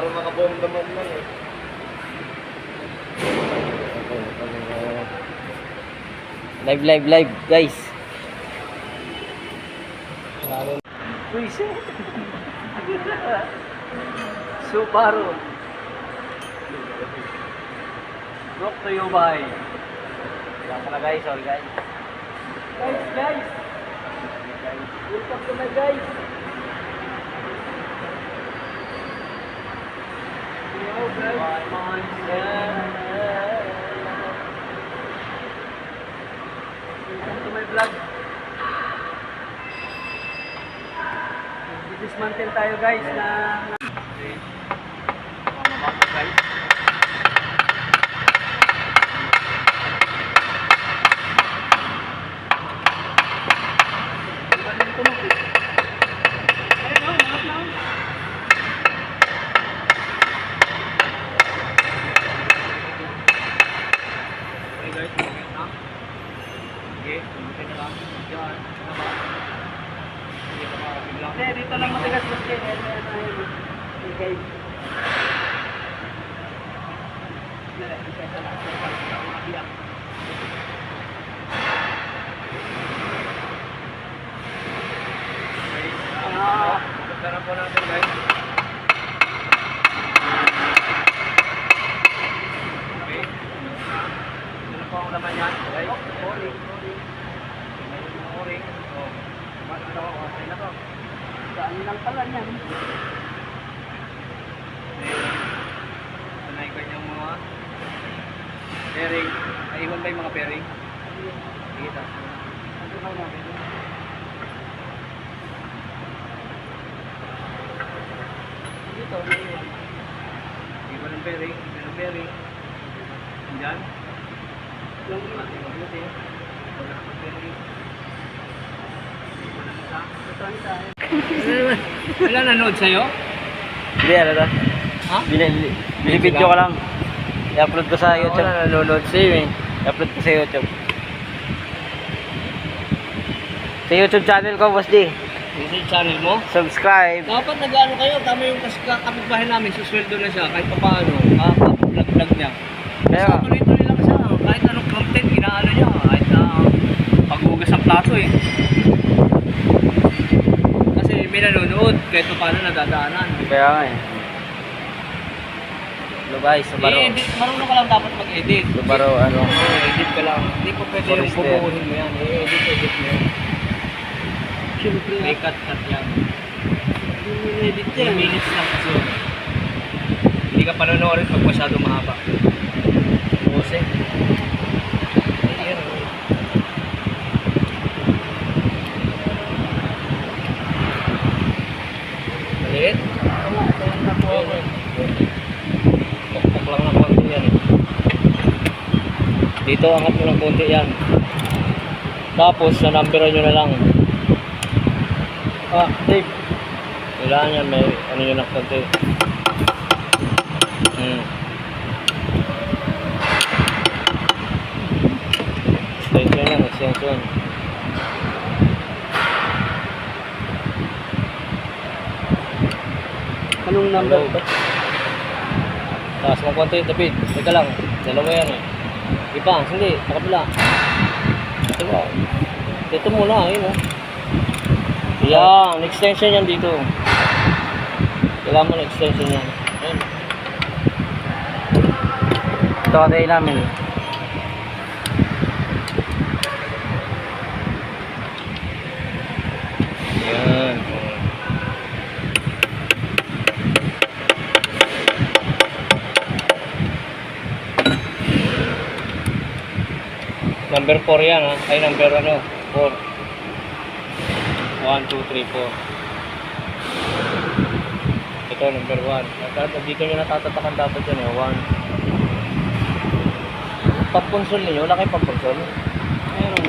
Parang nakabomba man lang eh. Live guys. Uy, shit! Subaru. Brought to you by. Yan pala guys, sorry guys. Guys! Welcome to my guys! Hello guys! Welcome to my vlog. Dismantle tayo guys na guys. Dito lang matigas kasi okay. Pagkaran po natin guys. Okay. Ano po ang laman yan? Okay. O-ring. Okay na to. Saan lang pala yan? Sanay ko yung mga bearing. Naiwan ba yung mga bearing? Dito. Dito, naiwan. Iwan ng bearing. Iwan ng bearing. Diyan. Yung mabuti. Wala ng bearing. Wala nanood sa'yo? Hindi, ano to? Ha? Binibidyo ko lang. I-upload ko sa YouTube. Wala nanonood sa'yo eh. I-upload ko sa YouTube. Sa YouTube channel ko, Boss D. YouTube channel mo? Subscribe. Dapat nag-ano kayo, tama yung kapitbahay namin, susweldo na siya, kahit pa paano, vlog niya. Kaya Kasi tuloy-tuloy lang siya, kahit anong content, ginaano niya, kahit paghugas ng plato eh. Kasi may nanonood, kahit pa paano nadadaanan. Kaya nga eh. Hello guys, Subaru. I-edit, marunong ka lang dapat mag-edit. Subaru, ano. Edit ka lang. Hindi po pwede yung Forester. bubuuhin mo yan. I-edit mo yan. May cut yan. I-edit yan. 2 minutes lang kasi. Hindi ka panonoorin pag masyado mahaba. Bose. Ayan. Maliit? Pokpok lang ng konti yan. Dito angat mo ng konti yan. Tapos nanumberan nyo na lang. Dave. Kailangan yan, may ano yun ng konti. Extension lang, extension. Anong number ba? Taas mo konti, David. Teka lang, dalawa yan eh. Iba, hindi, sa kabila. Diba? Dito muna, ayun oh. Yan, extension yan dito. Kailangan mo na extension yan. Ayan. Ito katay namin. Yan. Number 4 yan ha. Ay number ano? 4. 1, 2, 3, 4. Ito number 1. Dito nyo natatatakan dapat yan eh. 1. Pamponsol ninyo. Wala kayong pamponsol? Meron.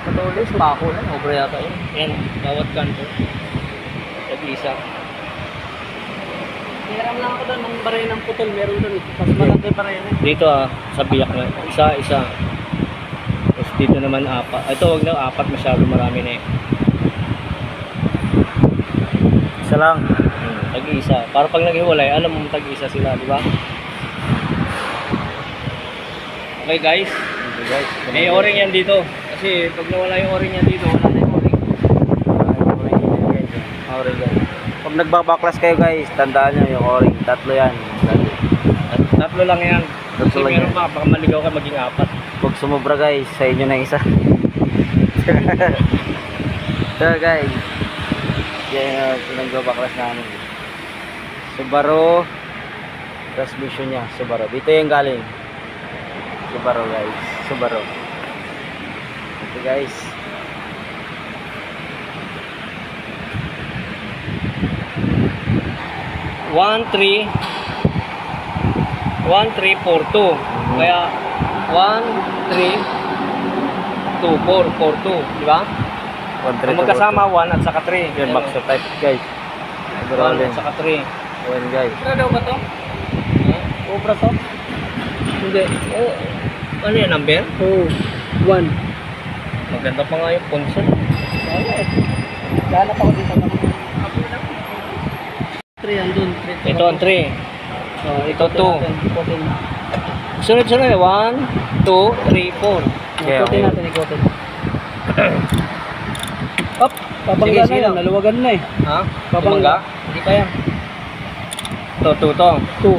Patulis. Pako lang. Obra yata yun. Yan. Bawat kanto. Tag-isa. Hiram lang ako doon ng baray ng putol. Meron doon. Mas maganda yung baray na. Dito sa biyak na. Isa. Tapos dito naman 4. Ito wag na 4. Masyado marami na eh. Isa lang. Tag-isa. Para pag naghiwalay, alam mo tag-isa sila, di ba? Okay guys. Okay guys. May o-ring yan dito. Kasi pag nawala yung o-ring yan dito, wala na yung o-ring. O-ring guys. Pag nagbabaklas kayo guys, tandaan nyo yung o-ring. 3 yan. Tatlo lang yan. Kasi Tatlo lang meron yan. pa, baka maligaw ka maging 4. Pag sumobra guys, sa inyo na isa. So guys, yan yung nagbabaklas namin. Subaru transmission niya, Subaru. Dito yung galing. Subaru guys, Subaru. Ito guys. One, three, 1342. Kaya 1, 3, 2, 4, 4, 2, di ba? Kung magkasama 1 at saka 3. Yun, max type guys. 1 at saka 3. Yun guys. Cobra daw ba to? Cobra to? Hindi. Oh, ano yan, number? Oo. 1. Maganda pa nga yung punson. Hanap ako dito ng 3 andun. Ito ang 3. Oh, Ito 2. Sunod-sunod. 1, 2, 3, 4. Okay, Ikutin okay. natin, ikutin. Up, babangga Sige, na yan, naluwagan na eh. Ha? Babangga. Hindi pa yan. Ito, 2 to. 2.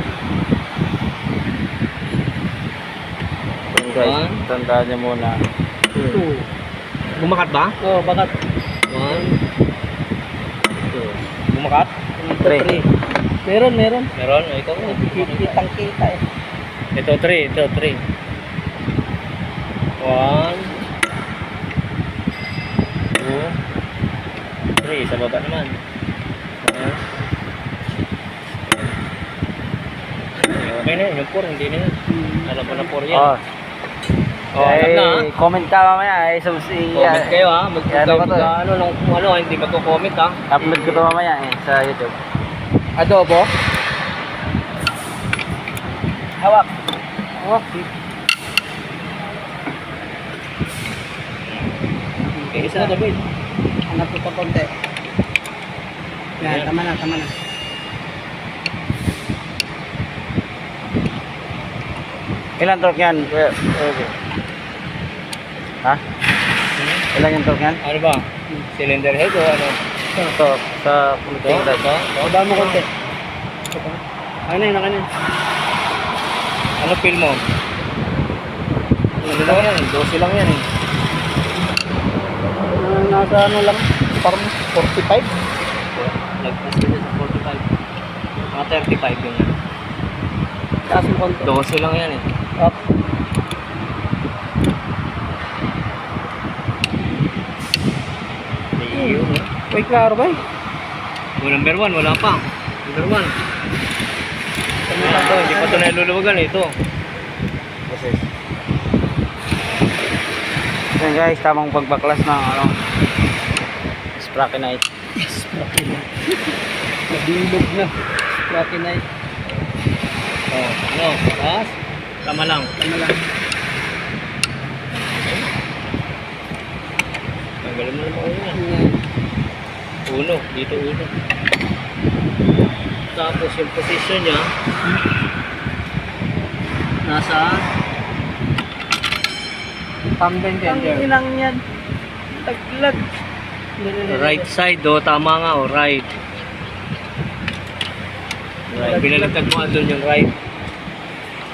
Yun guys, One. tandaan nyo muna. 2. Bumakat ba? Oh, bakat. 1, 2. Bumakat? 3. Meron. Meron? O, ikaw. Kitang kita eh. Ito 3. Ito 3. 1, 2, 3. Sa baba naman. Okay na yun. Yung 4, hindi na yun. Alam ko na 4 yan. Oh. Oh, alam na ha. Comment ka mamaya. Comment kayo ha. Ano lang kung ano, hindi magko-comment ha. Upload ko to mamaya sa YouTube. Adobo. Hawak. Oh, Okay, isa isa. David. Hanap ko pa konti. Yan, Yan. tama na. Ilan torque yan? Okay. Ha? Ilan yung torque yan? Ano ba? Cylinder head o ano? Ito, sa Ito? Ito? Baba mo konti. Ano yun, ano yun? Ano feel mo? Ano lang yan? 12 lang yan eh. Nasa ano lang, parang 45. Lagpas ko sa 45. Mga 35 yun yan. Taas mo konti. 12 lang yan eh. Up. Iyo. Uy, klaro ba eh? Oh, number 1, wala pa. Number 1. Ito, hindi pa ito naluluwagan eh. Ito. Process. Yan guys, tamang pagbaklas ng ano, Sprakenite. Nabilog na. Rocky night. Oh, ano? Taas? Tama lang. Tama lang. Tanggalin mo naman uno. Yan. Uno. Dito uno. Tapos yung position niya nasa Thumb and tender. Ang inang yan. Taglag. right side do, tama nga o, right. Right. Pinalagtag mo doon yung right.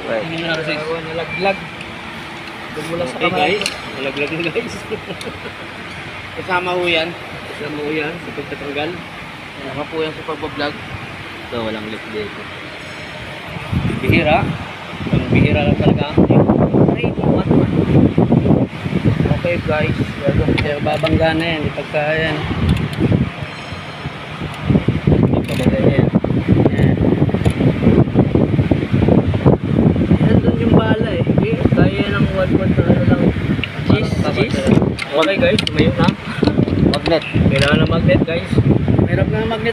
Right. Hindi na rin. Nalaglag. Doon mo lang sa Okay kamay. guys, malaglag mo guys. Kasama ho yan. Kasama mo yan sa pagtatanggal. Kasama po yan sa pagbablog. Ito, walang lift dito. Bihira. Ang bihira lang talaga. Okay guys. Kaya babangga na yan. Di pagka yan. Hindi pa maganda yan. Yan. Yan doon yung bala eh. Kaya ng one-one na ano lang. Cheese? Cheese? Okay guys, tumayo na. Magnet. Kailangan ng magnet guys. Meron na magnet.